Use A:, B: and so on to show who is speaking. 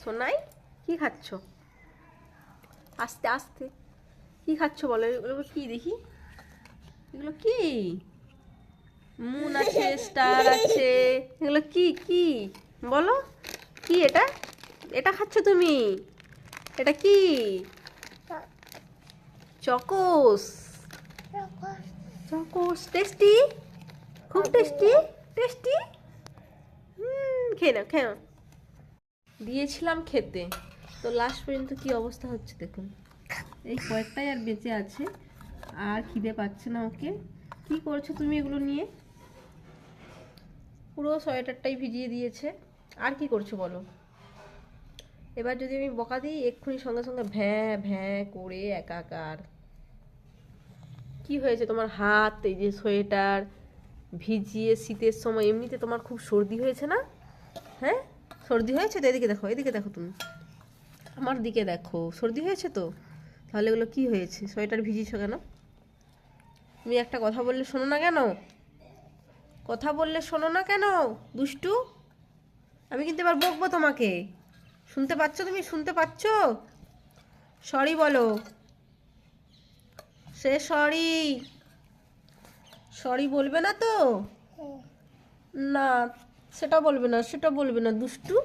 A: সোনাই কি খাচ্ছ? আস্তে আস্তে কি খাচ্ছ বলো? এগুলো কি দেখি, এগুলো কি? মুন আছে, স্টার আছে, এগুলো কি কি বলো? কি এটা? এটা খাচ্ছ তুমি? এটা কি? চকোস। চকোস টেস্টি, খুব টেস্টি। টেস্টি। খেয়ে নাও খেয়ে নাও। দিয়েছিলাম খেতে, তো লাস্ট পর্যন্ত কি অবস্থা হচ্ছে দেখুন। এই কয়েকটাই আর বেঁচে আছে, আর খিদে পাচ্ছে না ওকে। কি করছো তুমি এগুলো নিয়ে? পুরো সোয়েটারটাই ভিজিয়ে দিয়েছে। আর কি করছো বলো? এবার যদি আমি বকা দিই এক্ষুনি সঙ্গে সঙ্গে ভ্যাঁ ভ্যাঁ করে একাকার। কি হয়েছে তোমার? হাত এই যে সোয়েটার ভিজিয়ে শীতের সময়, এমনিতে তোমার খুব সর্দি হয়েছে না? হ্যাঁ, সর্দি হয়েছে তো? এদিকে দেখো, এদিকে দেখো, তুমি আমার দিকে দেখো। সর্দি হয়েছে তো? তাহলে এগুলো কি হয়েছে? সোয়েটার ভিজিয়েছো কেন? তুমি একটা কথা বললে শোনো না কেন? কথা বললে শোনো না কেন? দুষ্টু, আমি কিন্তু এবার বকবো তোমাকে। শুনতে পাচ্ছ? তুমি শুনতে পাচ্ছ? সরি বলো। Say sorry. সরি বলবে না তো? না, সেটা বলবে না, সেটা বলবে না দুষ্টু।